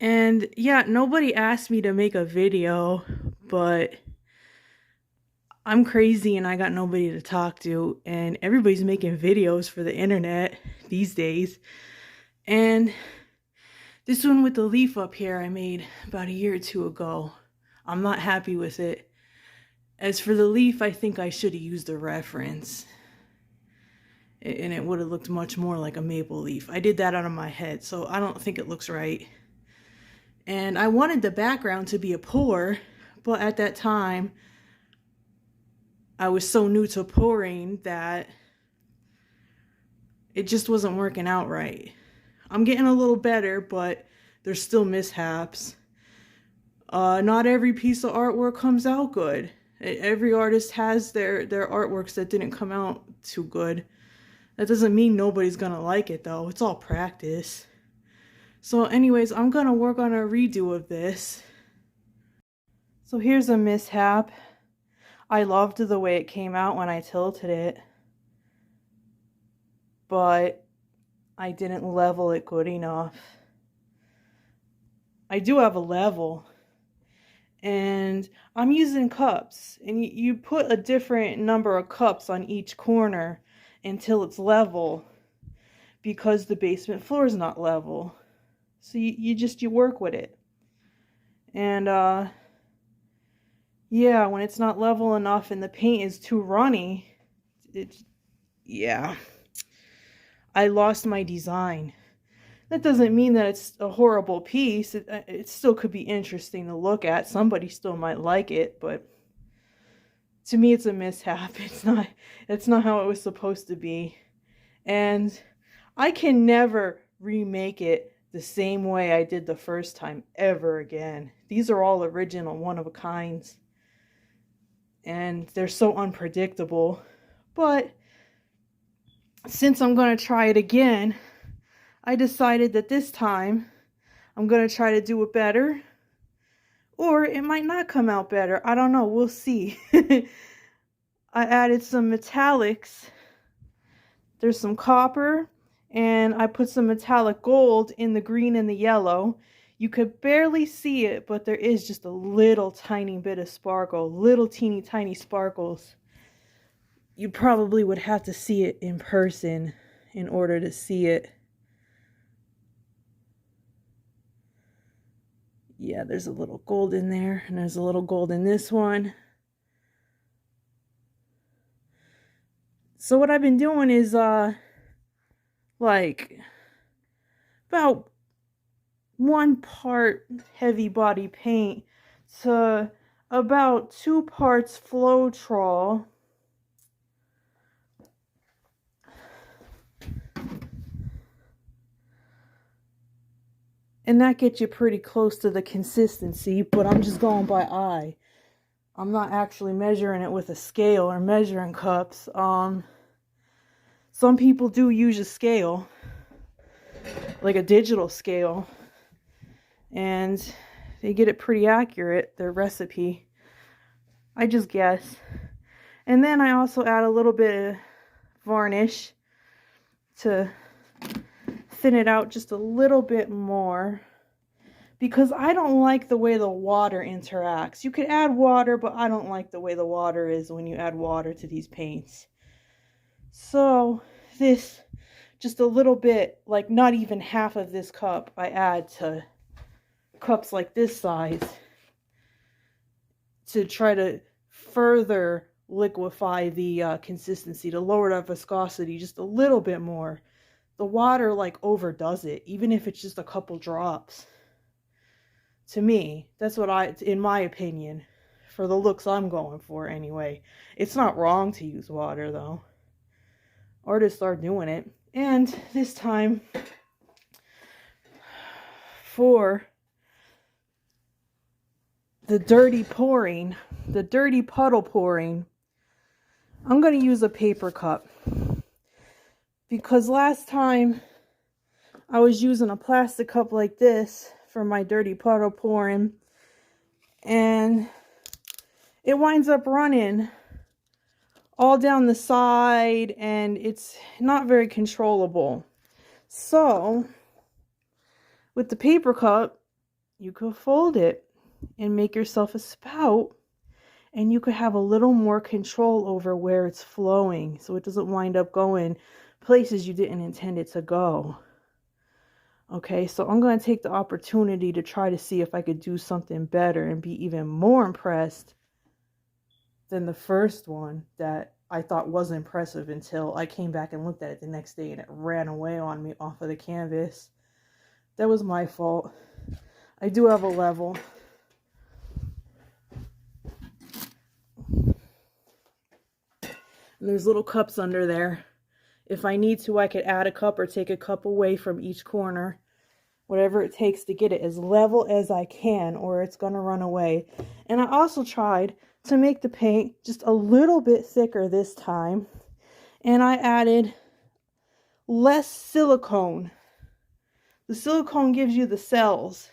And yeah, nobody asked me to make a video, but I'm crazy and I got nobody to talk to, and everybody's making videos for the internet these days. And this one with the leaf up here I made about a year or two ago. I'm not happy with it. As for the leaf, I think I should have used a reference. And it would have looked much more like a maple leaf. I did that out of my head, so I don't think it looks right. And I wanted the background to be a pour, but at that time, I was so new to pouring that it just wasn't working out right. I'm getting a little better, but there's still mishaps. Not every piece of artwork comes out good. Every artist has their artworks that didn't come out too good. That doesn't mean nobody's gonna like it though. It's all practice. So anyways, I'm gonna work on a redo of this. So here's a mishap. I loved the way it came out when I tilted it, but I didn't level it good enough. I do have a level, and I'm using cups, and you put a different number of cups on each corner until it's level, because the basement floor is not level. So you work with it. And yeah, when it's not level enough and the paint is too runny, yeah, I lost my design. That doesn't mean that it's a horrible piece. It still could be interesting to look at. Somebody still might like it, but to me it's a mishap. It's not how it was supposed to be. And I can never remake it the same way I did the first time ever again. These are all original, one of a kinds. And they're so unpredictable. But since I'm going to try it again, I decided that this time I'm going to try to do it better. Or it might not come out better. I don't know. We'll see. I added some metallics. There's some copper. And I put some metallic gold in the green and the yellow. You could barely see it, but there is just a little tiny bit of sparkle. Little teeny tiny sparkles. You probably would have to see it in person in order to see it. Yeah, there's a little gold in there, and there's a little gold in this one. So what I've been doing is like about 1 part heavy body paint to about 2 parts Floetrol. And that gets you pretty close to the consistency, but I'm just going by eye. I'm not actually measuring it with a scale or measuring cups. Some people do use a scale, like a digital scale, and they get it pretty accurate, their recipe. I just guess. And then I also add a little bit of varnish to thin it out just a little bit more, because I don't like the way the water interacts. You could add water, but I don't like the way the water is when you add water to these paints. So this, just a little bit, like not even half of this cup, I add to cups like this size to try to further liquefy the consistency, to lower the viscosity just a little bit more. The water like overdoes it, even if it's just a couple drops. To me, that's what in my opinion, for the looks I'm going for anyway. It's not wrong to use water though. Artists are doing it. And this time, for the dirty pouring, the dirty puddle pouring, I'm going to use a paper cup. Because last time I was using a plastic cup like this for my dirty puddle pouring, and it winds up running all down the side, and it's not very controllable. So with the paper cup, you could fold it and make yourself a spout, and you could have a little more control over where it's flowing so it doesn't wind up going places you didn't intend it to go. Okay, so I'm going to take the opportunity to try to see if I could do something better and be even more impressed than the first one that I thought was impressive until I came back and looked at it the next day and it ran away on me off of the canvas. That was my fault. I do have a level. And there's little cups under there. If I need to, I could add a cup or take a cup away from each corner. Whatever it takes to get it as level as I can, or it's going to run away. And I also tried to make the paint just a little bit thicker this time. And I added less silicone. The silicone gives you the cells.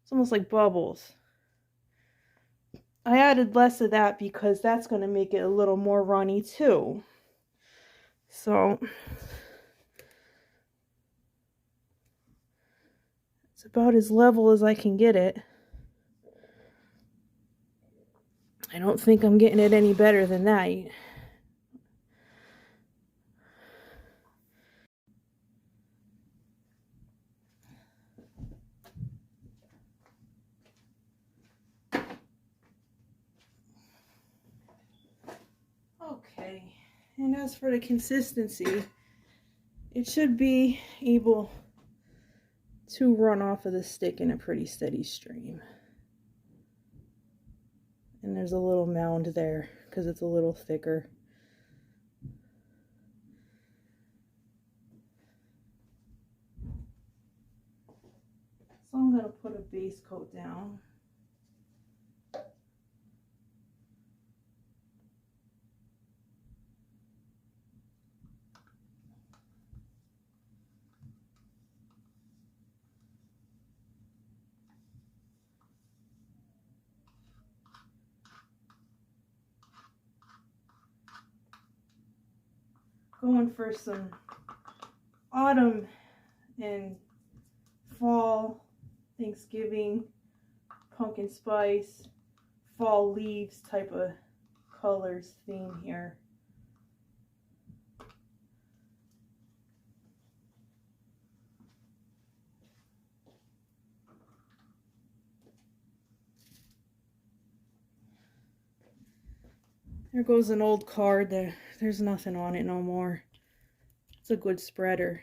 It's almost like bubbles. I added less of that because that's going to make it a little more runny too. So it's about as level as I can get it. I don't think I'm getting it any better than that. Okay, and as for the consistency, it should be able to run off of the stick in a pretty steady stream. And there's a little mound there because it's a little thicker. So I'm going to put a base coat down. Going for some autumn and fall, Thanksgiving, pumpkin spice, fall leaves type of colors theme here. There goes an old card. There's nothing on it no more. It's a good spreader.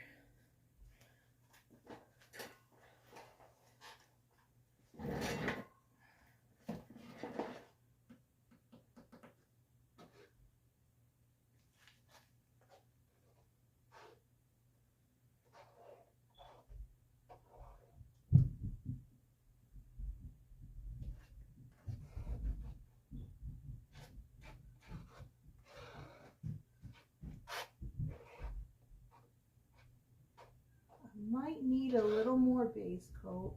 Might need a little more base coat.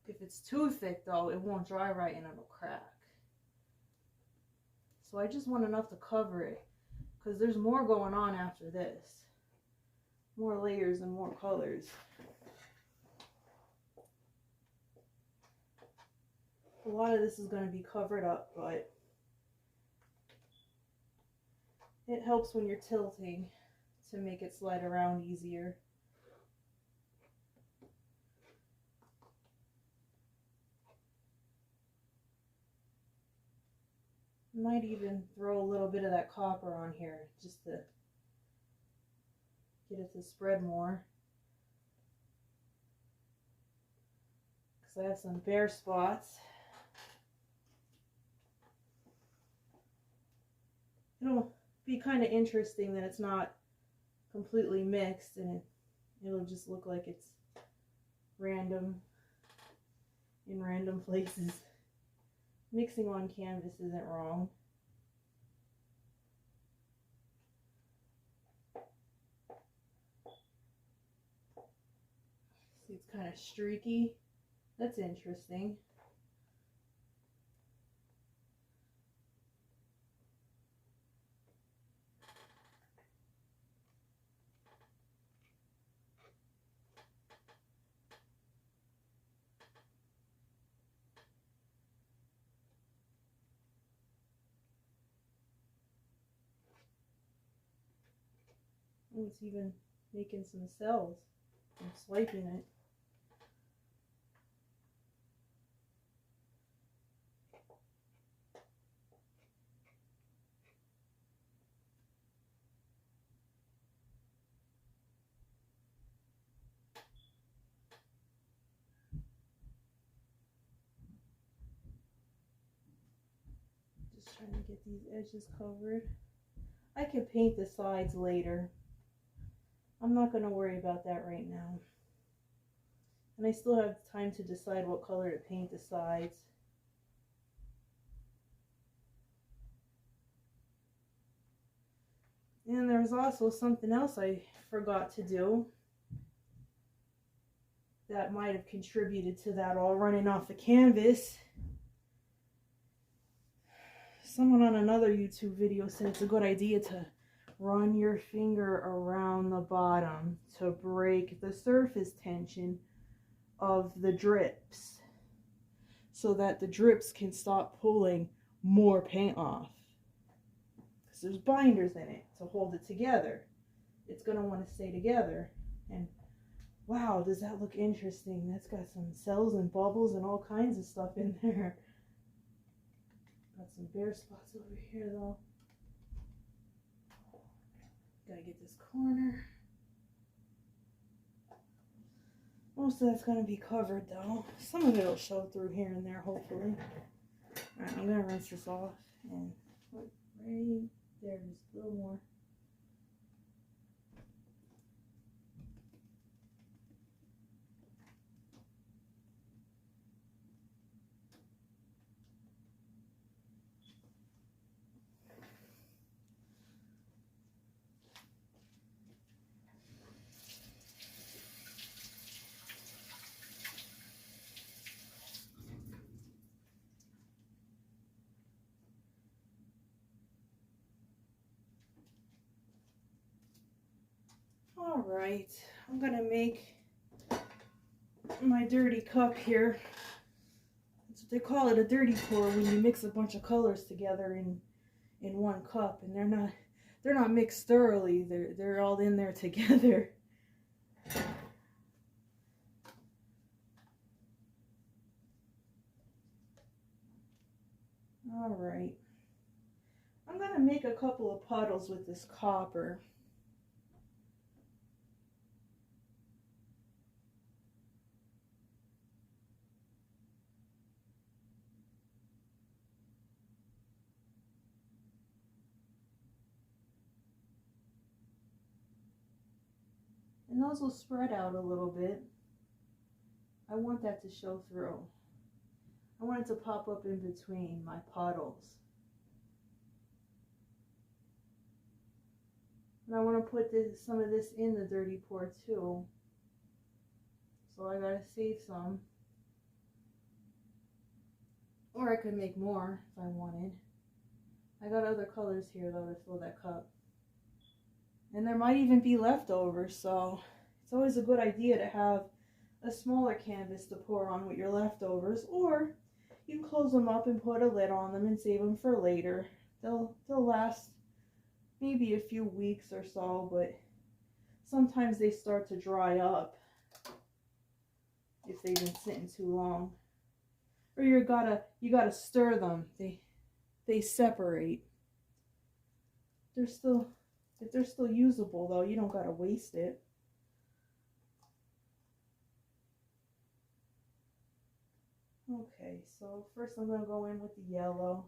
If it's too thick though, it won't dry right and it'll crack. So I just want enough to cover it because there's more going on after this. More layers and more colors. A lot of this is going to be covered up, but it helps when you're tilting to make it slide around easier. Might even throw a little bit of that copper on here just to get it to spread more. Because I have some bare spots. It'll be kind of interesting that it's not completely mixed and it'll just look like it's random in random places. Mixing on canvas isn't wrong. See, it's kind of streaky. That's interesting. Oh, it's even making some cells. I'm swiping it. Just trying to get these edges covered. I can paint the sides later. I'm not going to worry about that right now. And I still have time to decide what color to paint the sides. And there's also something else I forgot to do that might have contributed to that all running off the canvas. Someone on another YouTube video said it's a good idea to run your finger around the bottom to break the surface tension of the drips so that the drips can stop pulling more paint off. Because there's binders in it to hold it together. It's going to want to stay together. And wow, does that look interesting? That's got some cells and bubbles and all kinds of stuff in there. Got some bare spots over here though. Gotta get this corner. Most of that's gonna be covered though. Some of it will show through here and there, hopefully. Alright, I'm gonna rinse this off and put right there, just a little more. Alright, I'm gonna make my dirty cup here. They call it a dirty pour when you mix a bunch of colors together in one cup, and they're not mixed thoroughly. They're all in there together. All right, I'm gonna make a couple of puddles with this copper. And those will spread out a little bit. I want that to show through. I want it to pop up in between my puddles. And I want to put some of this in the dirty pour too. So I gotta save some. Or I could make more if I wanted. I got other colors here though to fill that cup. And there might even be leftovers, so it's always a good idea to have a smaller canvas to pour on with your leftovers, or you can close them up and put a lid on them and save them for later. They'll last maybe a few weeks or so, but sometimes they start to dry up if they've been sitting too long. Or you gotta stir them. They separate. If they're still usable though, you don't gotta waste it. Okay, so first I'm gonna go in with the yellow.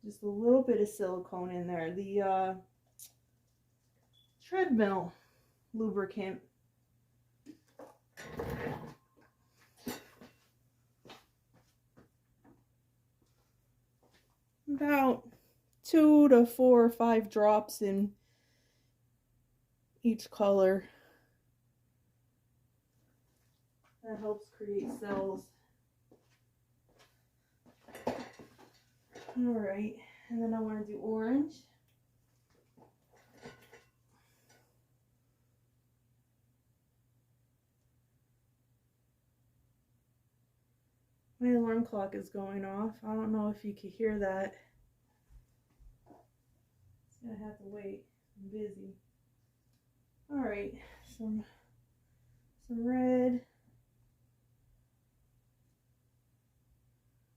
Just a little bit of silicone in there. The treadmill lubricant. About 2 to 4 or 5 drops in each color. That helps create cells. Alright, and then I want to do orange. My alarm clock is going off. I don't know if you can hear that. Gonna have to wait. I'm busy. All right, some red.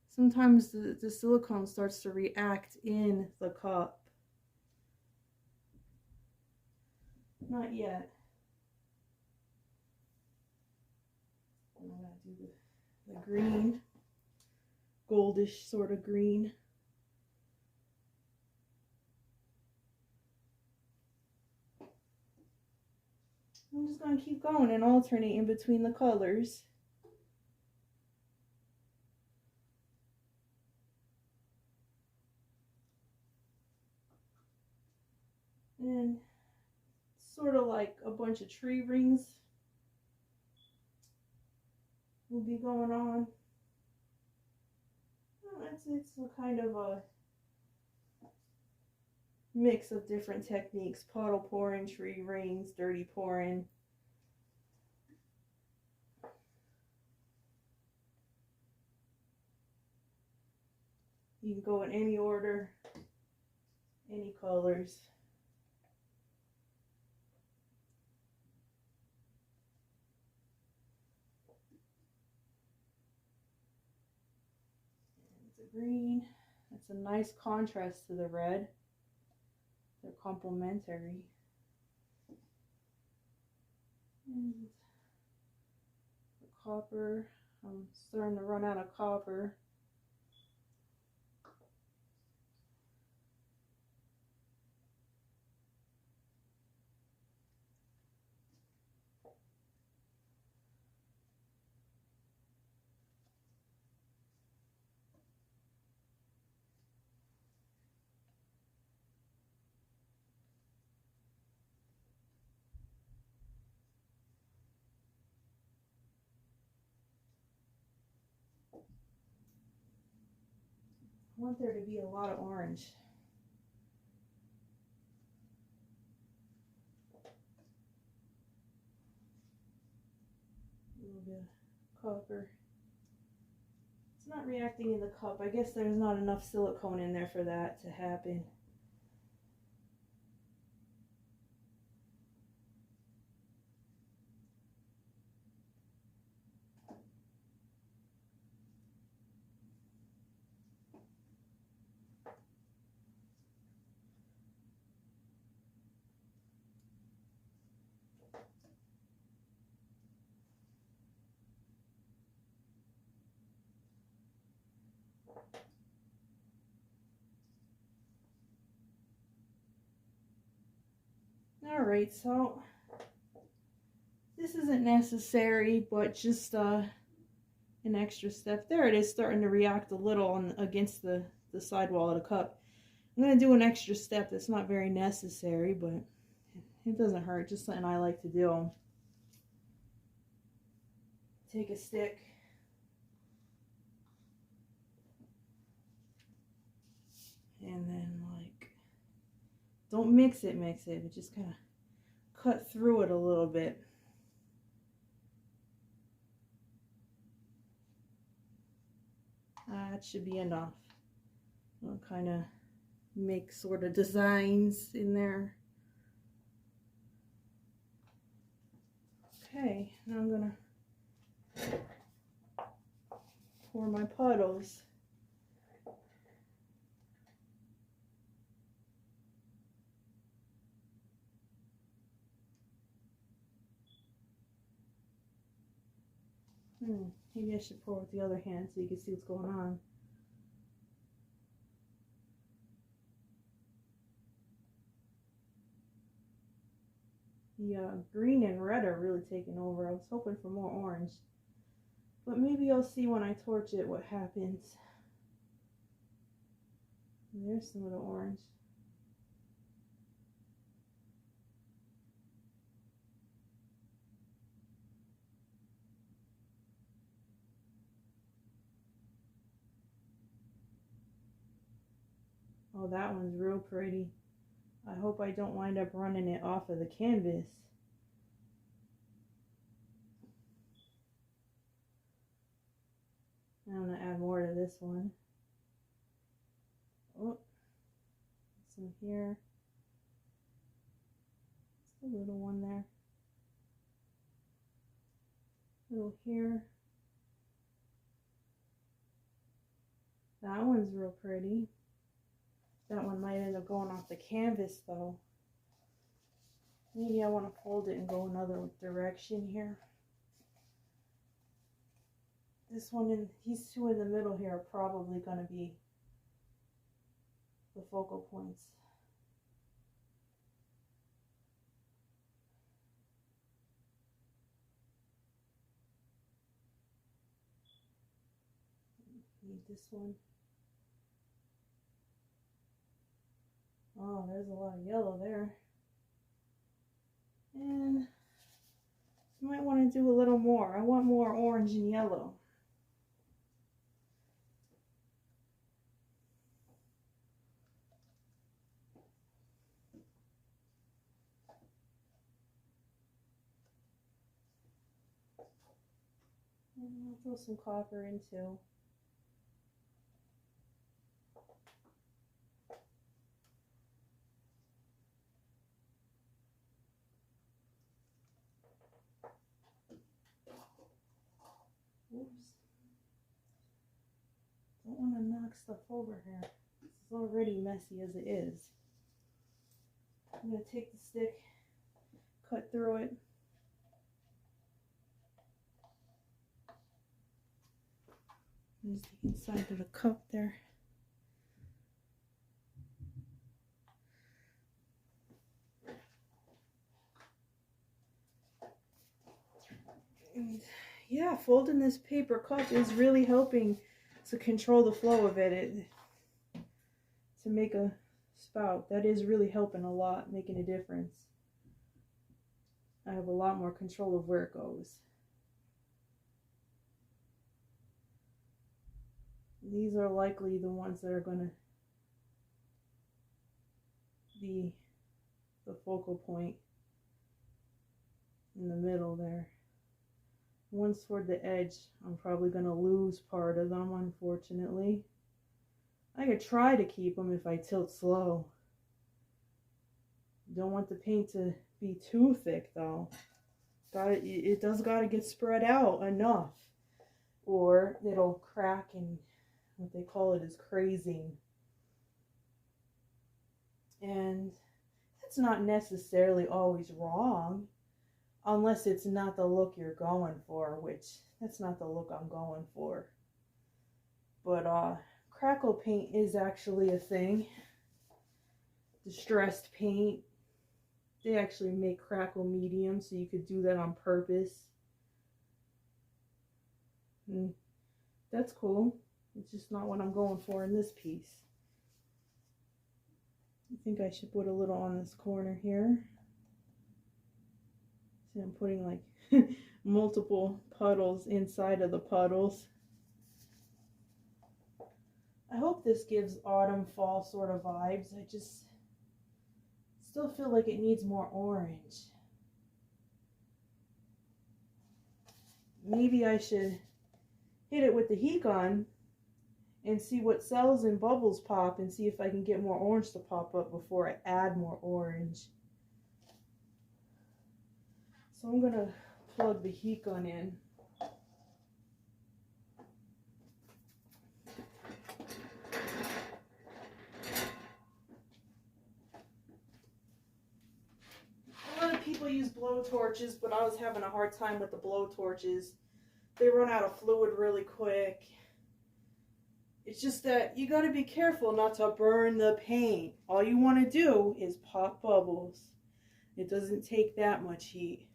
Sometimes the silicone starts to react in the cup. Not yet. I'm gonna do the green, goldish sort of green. I'm just going to keep going and alternate in between the colors. And sort of like a bunch of tree rings will be going on. It's a kind of a mix of different techniques. Puddle pouring, tree rings, dirty pouring. You can go in any order, any colors. It's a green. That's a nice contrast to the red. They're complementary. And the copper. I'm starting to run out of copper. I want there to be a lot of orange. A little bit of copper. It's not reacting in the cup. I guess there's not enough silicone in there for that to happen. Alright, so this isn't necessary, but just an extra step. There it is, starting to react a little on against the side wall of the cup. I'm going to do an extra step that's not very necessary, but it doesn't hurt, just something I like to do. Take a stick. And then, like, don't mix it, but just kind of cut through it a little bit. That should be enough. I'll kind of make sort of designs in there. Okay, now I'm gonna pour my puddles. Maybe I should pour with the other hand so you can see what's going on. The green and red are really taking over. I was hoping for more orange. But maybe you'll see when I torch it what happens. There's some of the orange. Oh, that one's real pretty. I hope I don't wind up running it off of the canvas. I'm going to add more to this one. Oh, some here. a little one there. Little here. That one's real pretty. That one might end up going off the canvas though. Maybe I want to fold it and go another direction here. This one and these two in the middle here are probably going to be the focal points. Need this one. Oh, there's a lot of yellow there. And you might want to do a little more. I want more orange and yellow. And I'll throw some copper in too. Oops. Don't want to knock stuff over here. It's already messy as it is. I'm going to take the stick, cut through it. There's the inside of the cup there. And yeah, folding this paper cup is really helping to control the flow of it, to make a spout. That is really helping a lot, making a difference. I have a lot more control of where it goes. These are likely the ones that are going to be the focal point in the middle there. Ones toward the edge, I'm probably going to lose part of them, unfortunately. I could try to keep them if I tilt slow. Don't want the paint to be too thick though. It does got to get spread out enough, or it'll crack and what they call it is crazing. And that's not necessarily always wrong, unless it's not the look you're going for, which that's not the look I'm going for. But crackle paint is actually a thing. Distressed paint. They actually make crackle medium, so you could do that on purpose. And that's cool. It's just not what I'm going for in this piece. I think I should put a little on this corner here. See, I'm putting like multiple puddles inside of the puddles. I hope this gives autumn fall sort of vibes. I just still feel like it needs more orange. Maybe I should hit it with the heat gun and see what cells and bubbles pop and see if I can get more orange to pop up before I add more orange. So I'm going to plug the heat gun in. A lot of people use blow torches, but I was having a hard time with the blow torches. They run out of fluid really quick. It's just that you got to be careful not to burn the paint. All you want to do is pop bubbles. It doesn't take that much heat.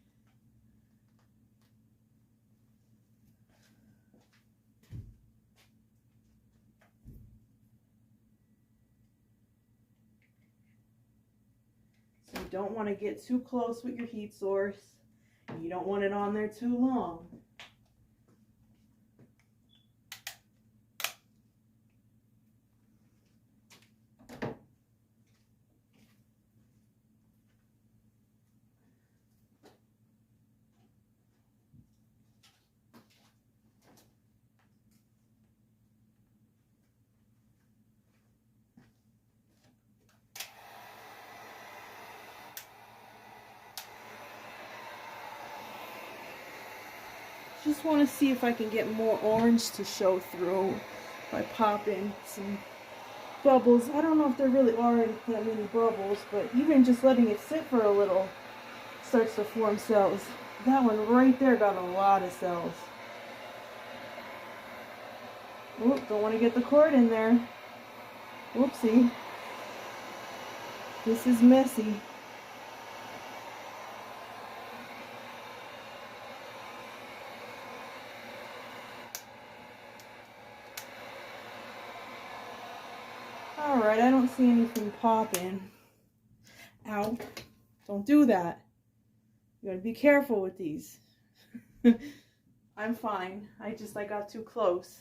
So you don't want to get too close with your heat source. You don't want it on there too long. just want to see if I can get more orange to show through by popping some bubbles. I don't know if there really are that many bubbles, but even just letting it sit for a little starts to form cells. That one right there got a lot of cells. Oop, don't want to get the cord in there. Whoopsie. This is messy. Alright, I don't see anything popping. Ow. Don't do that. You gotta be careful with these. I'm fine. I got too close.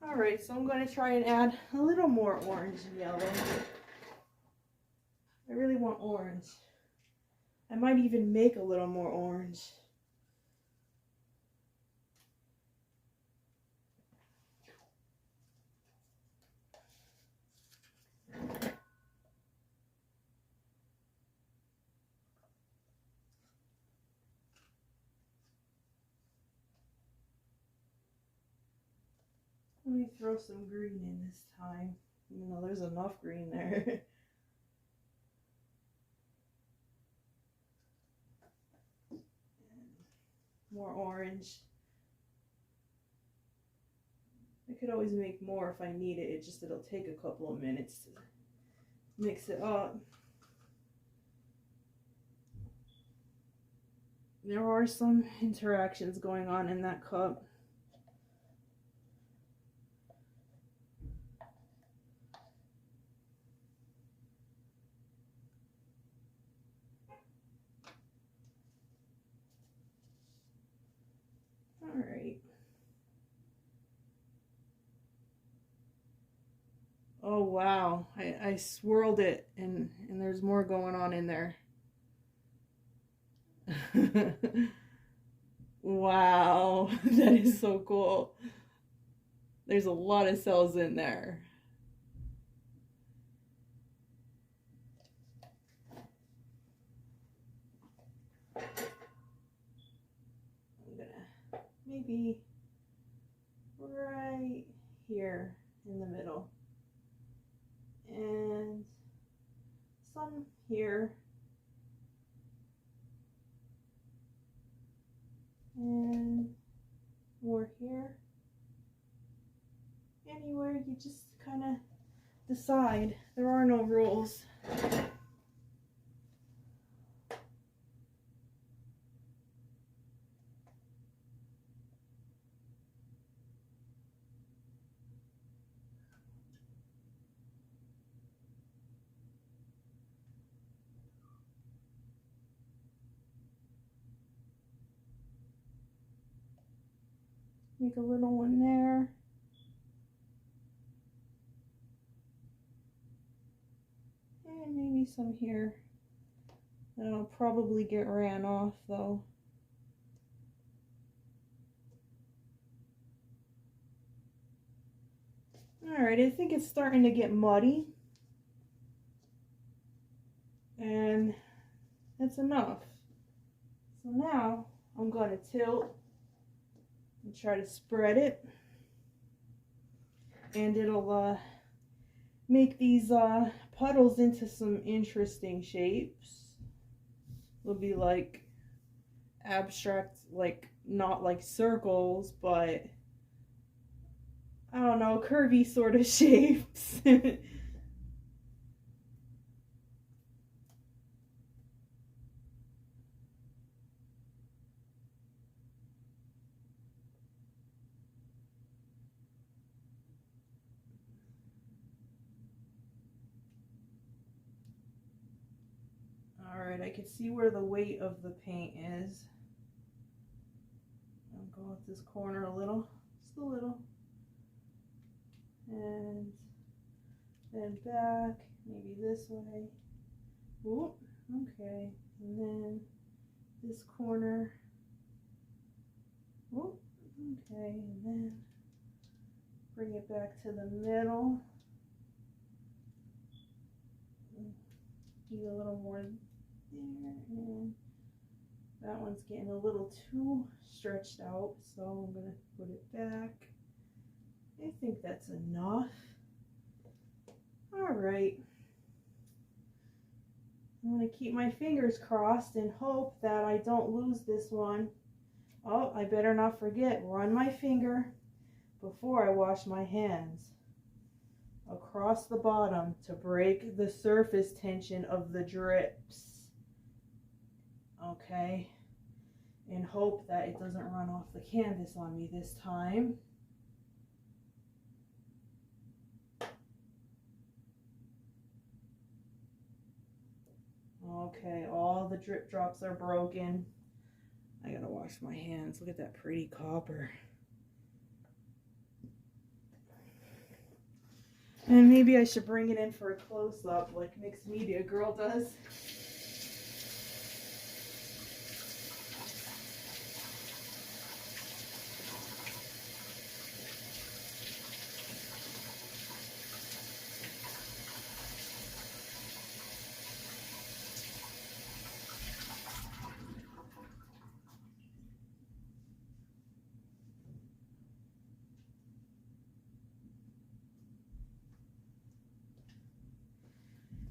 Alright, so I'm going to try and add a little more orange and yellow. I really want orange. I might even make a little more orange. Let me throw some green in this time, even though there's enough green there. More orange. I could always make more if I need it. It'll take a couple of minutes to mix it up. There are some interactions going on in that cup. All right. Oh wow, I swirled it and there's more going on in there. Wow, that is so cool. There's a lot of cells in there. I'm gonna maybe right here in the middle. And some here. And more here. Anywhere, you just kind of decide. There are no rules. Make a little one there. And maybe some here. That'll probably get ran off though. Alright, I think it's starting to get muddy. And that's enough. So now I'm going to tilt and try to spread it. And it'll make these puddles into some interesting shapes. It'll be like abstract, like not like circles, but I don't know, curvy sort of shapes. Alright, I can see where the weight of the paint is. I'll go up this corner a little, just a little. And then back, maybe this way. Ooh, okay. And then this corner. Ooh, Okay, and then bring it back to the middle. Need a little more there, and that one's getting a little too stretched out, so I'm going to put it back. I think that's enough. All right. I'm going to keep my fingers crossed and hope that I don't lose this one. Oh, I better not forget, run my finger before I wash my hands across the bottom to break the surface tension of the drips. Okay, and hope that it doesn't run off the canvas on me this time. Okay, all the drip drops are broken. I gotta wash my hands. Look at that pretty copper. And maybe I should bring it in for a close-up like Mixed Media Girl does.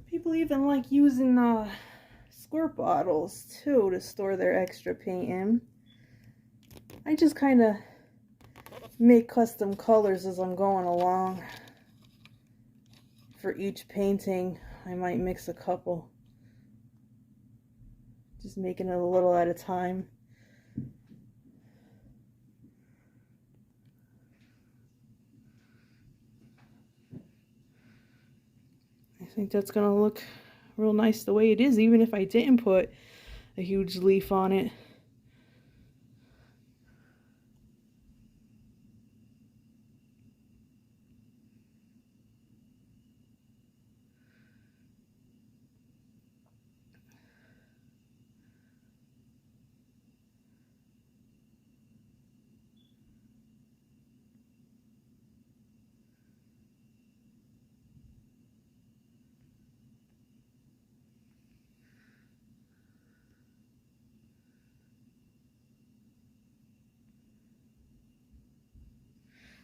People even like using squirt bottles too to store their extra paint in. I just kind of make custom colors as I'm going along. For each painting, I might mix a couple. Just making it a little at a time. I think that's going to look real nice the way it is, even if I didn't put a huge leaf on it.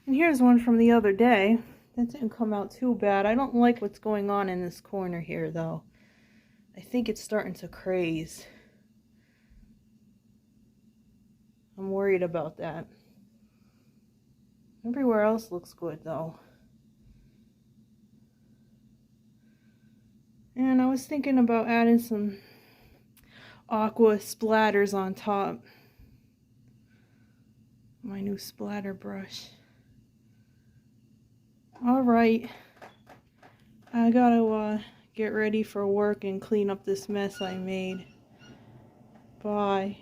And here's one from the other day. That didn't come out too bad. I don't like what's going on in this corner here, though. I think it's starting to craze. I'm worried about that. Everywhere else looks good, though. And I was thinking about adding some aqua splatters on top. My new splatter brush. Alright, I gotta get ready for work and clean up this mess I made. Bye.